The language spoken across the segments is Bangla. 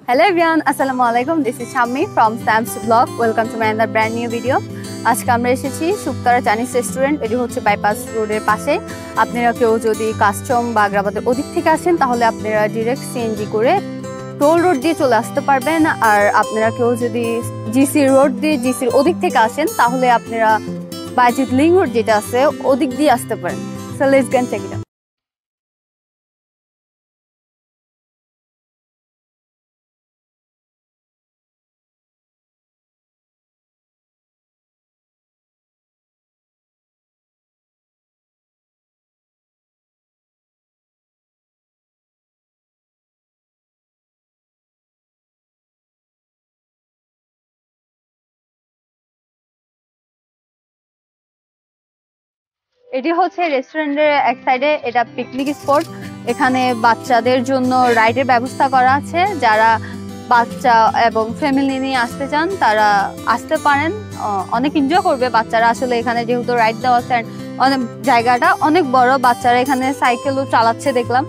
Hello everyone, Assalamu alaikum. This is Shammi from Sam's Vlog. Welcome to my another brand new video. আজকে আমরা এসেছি শুক্তারা চাইনিজ রেস্টুরেন্ট। এটি হচ্ছে বাইপাস রোডের পাশে। আপনারা কেউ যদি কাস্টম বা আগ্রাবাদের ওদিক থেকে আসেন তাহলে আপনারা ডিরেক্ট সিএনজি করে টোল রোড দিয়ে চলে আসতে পারবেন। আর আপনারা কেউ যদি জিসি রোড দিয়ে জিসির ওদিক থেকে আসেন তাহলে আপনারা বাইজিৎ লিং রোড যেটা আছে ওদিক দিয়ে আসতে পারেন। So let's go check it out. এটি হচ্ছে রেস্টুরেন্টের এক সাইডে, এটা পিকনিক স্পট। এখানে বাচ্চাদের জন্য রাইডের ব্যবস্থা করা আছে। যারা বাচ্চা এবং ফ্যামিলি নিয়ে আসতে চান তারা আসতে পারেন, অনেক এনজয় করবে বাচ্চারা। আসলে এখানে যেহেতু রাইড দেওয়া আছে, অনেক জায়গাটা অনেক বড়, বাচ্চারা এখানে সাইকেলও চালাচ্ছে দেখলাম।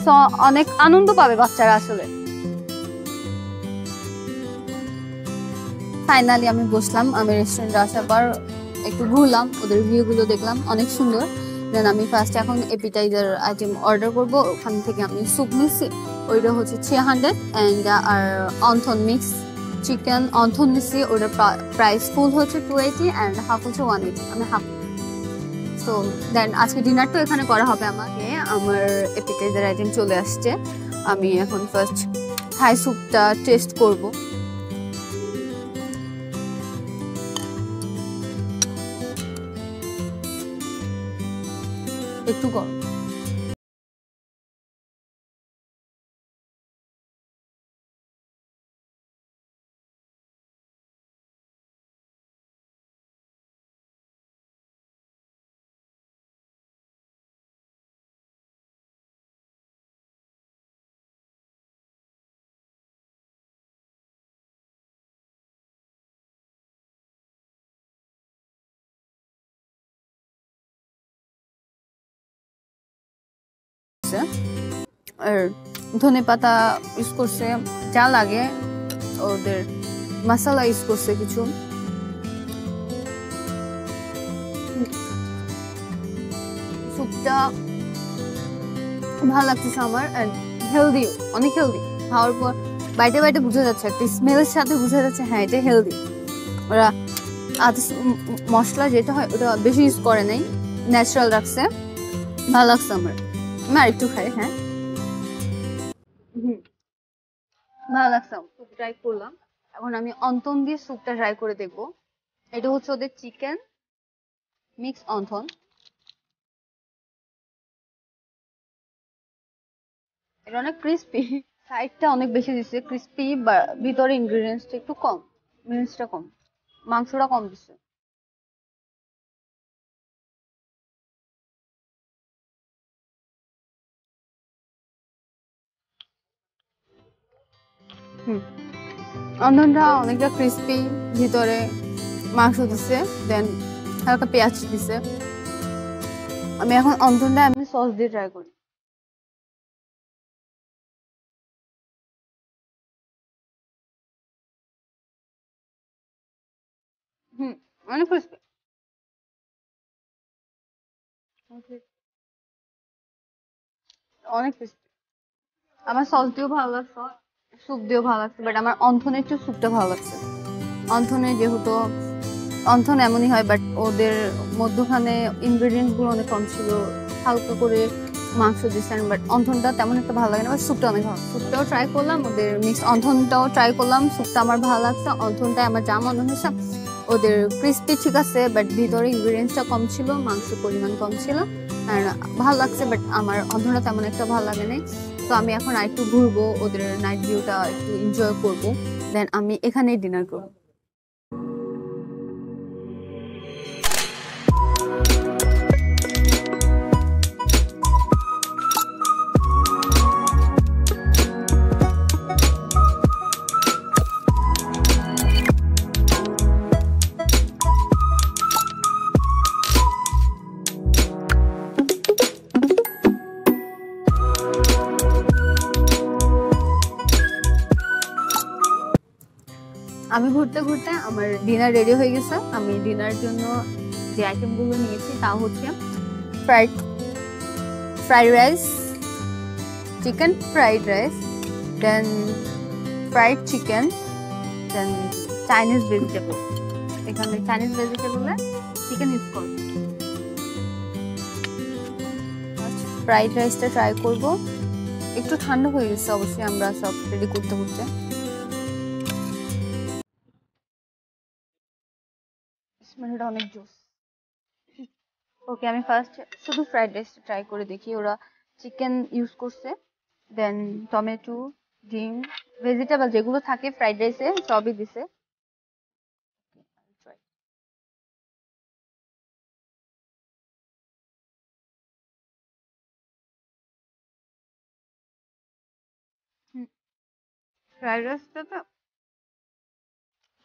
তো অনেক আনন্দ পাবে বাচ্চারা আসলে। ফাইনালি আমি বসলাম, আমি রেস্টুরেন্টে আসার পর একটু ঘুরলাম, ওদের ভিউগুলো দেখলাম, অনেক সুন্দর। দেন আমি ফার্স্ট এখন এপিটাইজার আইটেম অর্ডার করব। ওখান থেকে আমি স্যুপ নিচ্ছি, ওইটা হচ্ছে 300 অ্যান্ড আর অন্থন মিক্স চিকেন অন্থন নিচ্ছি, ওইটার প্রাইস ফুল হচ্ছে 280 অ্যান্ড হাফ হচ্ছে 180। আমি হাফ। সো দেন আজকে ডিনারটা এখানে করা হবে আমাকে। আমার এপিটাইজার আইটেম চলে আসছে, আমি এখন ফার্স্ট থাই স্যুপটা টেস্ট করব। একটু গরম। আর ধনে পাতা ইউজ করছে, যা লাগে ওদের মশলা ইউজ করছে কিছু। স্যুপটা ভালো লাগতেছে আমার, হেলদি, অনেক হেলদি। খাওয়ার পর বাইটে বাইটে বোঝা যাচ্ছে, একটা স্মেলের সাথে বোঝা যাচ্ছে হ্যাঁ এটা হেলদি। ওরা মশলা যেটা হয় ওটা বেশি ইউজ করে নাই, ন্যাচারাল রাখছে, ভালো লাগছে আমার। আমি আরেকটু খাই। হ্যাঁ ভালো লাগছে, স্যুপ ট্রাই করলাম। এখন আমি অন্থন দিয়ে স্যুপটা ট্রাই করে দেখবো। এটা হচ্ছে ওদের চিকেন মিক্স অন্থন। এটা অনেক ক্রিস্পি, সাইডটা অনেক বেশি দিচ্ছে ক্রিস্পি, ভিতরে ইনগ্রিডিয়েন্টসটা একটু কম, মিন্সটা কম, মাংসটা কম দিচ্ছে। অন্থনটা অনেকটা ক্রিস্পি, ভিতরে মাংস দিচ্ছে, দেন হালকা পেঁয়াজ দিচ্ছে। আমি এখন অন্থনটা আমি সস দিয়ে ট্রাই করি। অনেক ক্রিস্পি, অনেক ক্রিস্পি। আমার সস দিয়েও ভালো লাগছে, স্যুপ দিয়েও ভালো লাগছে, বাট আমার অন্থনের একটু স্যুপটা ভালো লাগছে। অন্থনে যেহেতু অন্থন এমনই হয়, বাট ওদের মধ্যখানে ইনগ্রিডিয়েন্টস গুলো অনেক কম ছিল, হালকা করে মাংস দিচ্ছেন, বাট অন্থনটা তেমন একটা ভালো লাগে না। বাট স্যুপটা অনেক ভালো, স্যুপটাও ট্রাই করলাম, ওদের মিক্স অন্থনটাও ট্রাই করলাম। স্যুপটা আমার ভালো লাগছে, অন্থনটা আমার যা মনে হয়েছে ওদের ক্রিস্পি ঠিক আছে, বাট ভিতরে ইনগ্রিডিয়েন্টসটা কম ছিল, মাংসের পরিমাণ কম ছিল। আর ভালো লাগছে, বাট আমার অন্থনটা তেমন একটা ভালো লাগে নাই। তো আমি এখন আরেকটু ঘুরবো, ওদের নাইট ভিউটা একটু এনজয় করবো, দেন আমি এখানেই ডিনার করবো। আমি ঘুরতে ঘুরতে আমার ডিনার রেডি হয়ে গেছে। আমি ডিনার জন্য যে আইটেমগুলো নিয়েছি তা হচ্ছে fried rice, chicken fried rice, then fried chicken, then Chinese vegetable. এখানে চাইনিজ ভেজিটেবলে চিকেন ইউজ করব। ফ্রাইড রাইসটা ট্রাই করব। একটু ঠান্ডা হয়ে গেছে অবশ্যই, আমরা সব রেডি করতে করতে। স্মেলটা অনেক জোস। ওকে, আমি ফার্স্ট শুধু ফ্রাইড রাইস ট্রাই করে দেখি। ওরা চিকেন ইউজ করছে, দেন টমেটো, ডিম, ভেজিটেবল যেগুলো থাকে ফ্রাইড রাইসে সবই দিছে। ফ্রাইড রাইসটাতে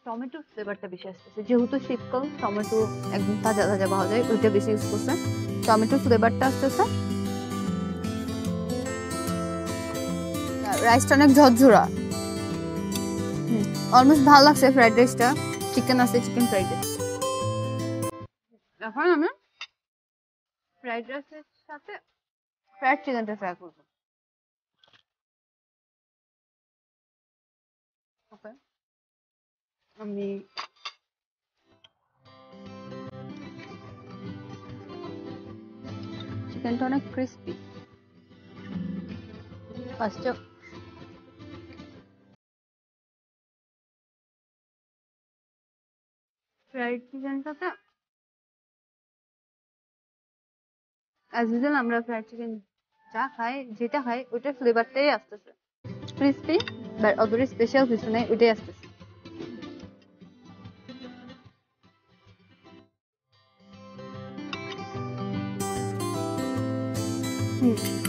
টমেটো ফ্লেভারটা বেশি আসতেছে, যেহেতু শীতকাল টমেটো একদম তাজা তাজা পাওয়া যায়, ওইটা বেশি ইউজ করছে। টমেটো ফ্লেভারটা আসতেছে। রাইসটা অনেক ঝরঝরা, অলমোস্ট ভালো লাগছে। ফ্রাইড রাইসটা চিকেন আছে, চিকেন ফ্রাইড রাইস। এখন আমি ফ্রাইড রাইসের সাথে ফ্রাইড চিকেনটা ট্রাই করবো। ওকে, আমি চিকেনটা অনেক ক্রিস্পি। ফার্স্টে ফ্রাইড চিকেনটাতে অ্যাজ ইউজুয়াল আমরা ফ্রাইড চিকেন যা খাই, যেটা খাই ওইটার ফ্লেভারটাই আসতেছে, ক্রিস্পি, বাট অতটা স্পেশাল কিছু নেই, ওইটাই আসতেছে।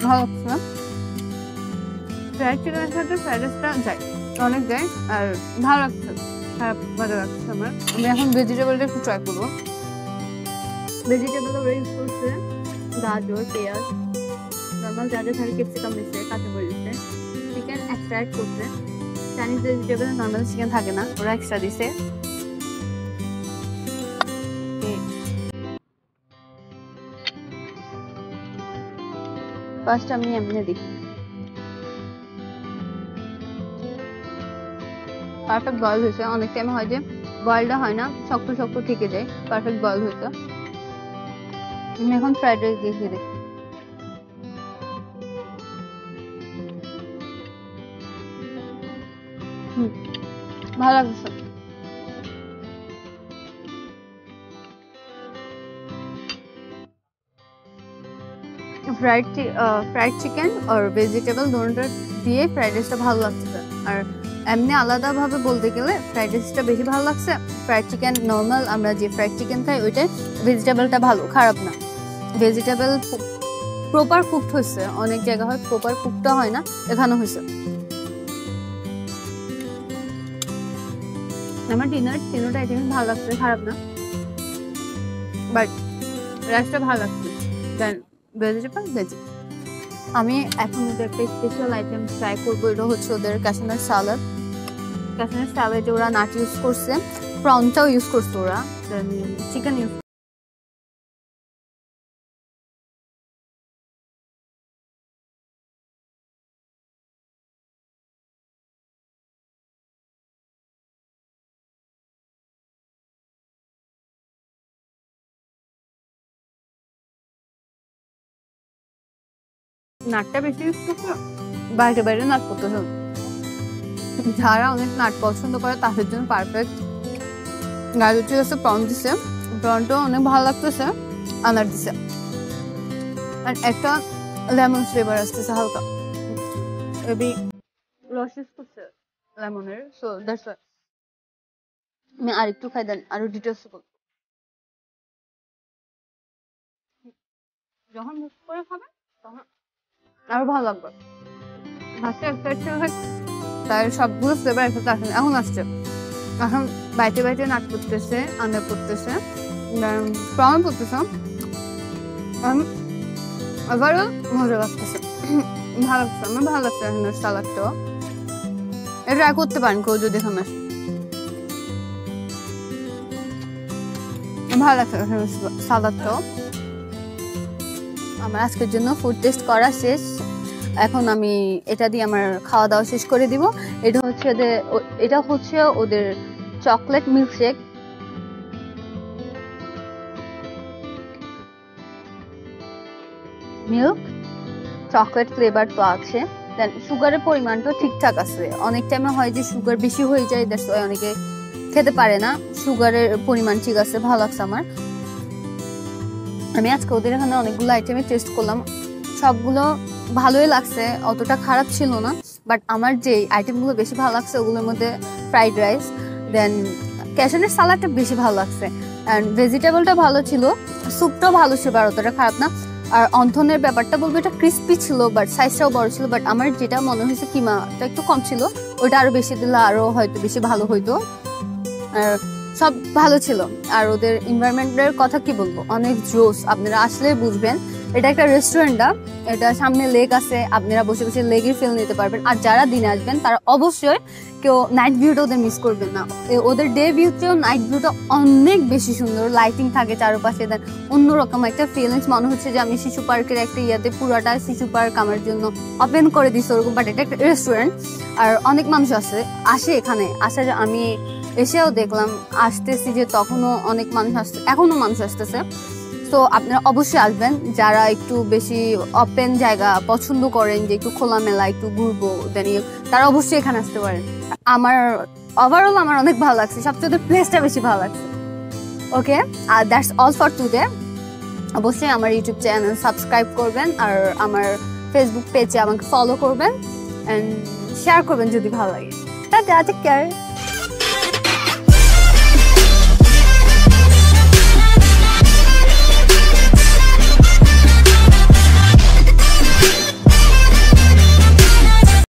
ভালো লাগছে। ফ্রাইড চিকেনের সাথে ফ্রাইড রাইসটা যায়, অনেক যায়, আর ভালো লাগছে, খারাপ মজা লাগছে আমার। আমি এখন ভেজিটেবলটা একটু ট্রাই করবো। ভেজিটেবল ওরা ইউজ করছে গাজর, পেঁয়াজ, নর্মাল যা যা থাকে, ক্যাপসিকাম দিচ্ছে, কাঁচামরিচ দিচ্ছে, চিকেন এক্সট্রা অ্যাড করছে। চাইনিজ ভেজিটেবল নর্মাল চিকেন থাকে না, ওরা এক্সট্রা দিছে। ফার্স্ট আমি এমনি দেখি। পারফেক্ট বয়েল হয়েছে। অনেক টাইম হয় যে বয়েলটা হয় না, শক্ত শক্ত থেকে যায়। পারফেক্ট বয়েল হয়েছে। আমি এখন ফ্রাইড রাইস দিয়ে খেয়ে দেখি। ভালো লাগছে। ফ্রাইড চিকেন আর ভেজিটেবল দুটোটা দিয়ে ফ্রাইড রাইসটা ভালো লাগছে। আর এমনি আলাদাভাবে বলতে গেলে ফ্রাইড রাইসটা বেশি ভালো লাগছে। ফ্রাইড চিকেন নর্মাল আমরা যে ফ্রাইড চিকেন খাই ওইটাই, ভেজিটেবলটা ভালো, খারাপ না। ভেজিটেবল প্রপার কুকড হয়েছে। অনেক জায়গা হয় প্রপার কুকটা হয় না, এখানে হয়েছে। আমার ডিনার তিনটা আইটেম ভালো লাগছে, খারাপ না, বাট রাইসটা ভালো লাগছে। দেন ভেজিটেবল আমি এখন ওদের একটা স্পেশাল আইটেম ট্রাই করবো। এটা হচ্ছে ওদের ক্যাশনার সালাদ। ক্যাশনার সালাদে ওরা নাট ইউজ করছে, প্রনটাও ইউজ করছে ওরা, দেন চিকেন ইউজ। নাটটা বেশি ইউজ করছে, বাইরে বাইরে নাট করতেছে। যারা অনেক নাট পছন্দ করে তাদের জন্য পারফেক্ট। গাজর হচ্ছে প্রন দিছে, প্রনটাও অনেক ভালো লাগতেছে। আনার দিছে, আর একটা লেমন ফ্লেভার আসতেছে হালকা, এবি রস ইউজ করছে লেমনের। সো দ্যাটস ওয়াই আমি আরেকটু খাই, দেন আরো ডিটেলস বলবো। যখন মিক্স করে খাবেন তখন আরো ভালো লাগবে। ভাতটা একটা তার সবগুলো ফ্লেভার একসাথে আসে, এখন আসছে। এখন বাইটে বাইটে নাট করতেছে, আন্ডা করতেছে, প্রন করতেছে, আবারও মজা লাগতেছে, ভালো লাগছে। আমার ভালো লাগছে এখন সালাদটাও। এটা ট্রাই করতে পারেন কেউ যদি এখানে আসে। ভালো লাগছে সালাদটাও। আমার আজকের জন্য ফুড টেস্ট করা শেষ। এখন আমি এটা দিয়ে আমার খাওয়া দাওয়া শেষ করে দিব। এটা হচ্ছে ওদের chocolate milkshake. Milk chocolate flavour তো আছে, দেন সুগারের পরিমাণটা ঠিকঠাক আছে। অনেক টাইমে হয় যে সুগার বেশি হয়ে যায়, দ্যাটস ওয়াই অনেকে খেতে পারে না। সুগারের পরিমাণ ঠিক আছে, ভালো লাগছে আমার। আমি আজকে ওদের এখানে অনেকগুলো আইটেমে টেস্ট করলাম, সবগুলো ভালোই লাগছে, অতটা খারাপ ছিল না। বাট আমার যে আইটেমগুলো বেশি ভালো লাগছে ওগুলোর মধ্যে ফ্রাইড রাইস, দেন ক্যাশনের সালাডটা বেশি ভালো লাগছে, অ্যান্ড ভেজিটেবলটা ভালো ছিল, স্যুপটাও ভালো ছিল আর অতটা খারাপ না। আর অন্থনের ব্যাপারটা বলবো, এটা ক্রিস্পি ছিল বাট সাইজটাও বড় ছিল। বাট আমার যেটা মনে হয়েছে কিমাটা একটু কম ছিল, ওইটা আরো বেশি দিলে আরো হয়তো বেশি ভালো হইতো। আর সব ভালো ছিল। আর ওদের এনভায়রনমেন্টের কথা কি বলবো, অনেক জোস, আপনারা আসলে বুঝবেন। এটা একটা রেস্টুরেন্টটা, এটা সামনে লেক আছে, আপনারা বসে বসে লেগের ফিল নিতে পারবেন। আর যারা দিনে আসবেন তারা অবশ্যই কেউ নাইট ভিউটা ওদের মিস করবেন না। ওদের ডে ভিউতেও নাইট ভিউটা অনেক বেশি সুন্দর, লাইটিং থাকে চারপাশে, দেন অন্যরকম একটা ফিলিংস, মনে হচ্ছে যে আমি শিশু পার্কের একটা ইয়াতে পুরাটা শিশু পার্ক আমার জন্য ওপেন করে দিচ্ছে ওরকম। বাট এটা একটা রেস্টুরেন্ট, আর অনেক মানুষ আসে এখানে। আমি এসেও দেখলাম, আসতেছি যে তখনও অনেক মানুষ আসছে, এখনো মানুষ আসতেছে। তো আপনারা অবশ্যই আসবেন যারা একটু বেশি ওপেন জায়গা পছন্দ করেন, যে একটু খোলামেলা একটু ঘুরবো, তারা অবশ্যই এখানে আসতে পারেন। আমার ওভারঅল আমার অনেক ভালো লাগছে, সবচেয়ে প্লেসটা বেশি ভালো লাগছে। ওকে, আর দ্যাটস অল ফর টুডে। অবশ্যই আমার ইউটিউব চ্যানেল সাবস্ক্রাইব করবেন, আর আমার ফেসবুক পেজে আমাকে ফলো করবেন, অ্যান্ড শেয়ার করবেন যদি ভালো লাগে। Ta-ta, take care.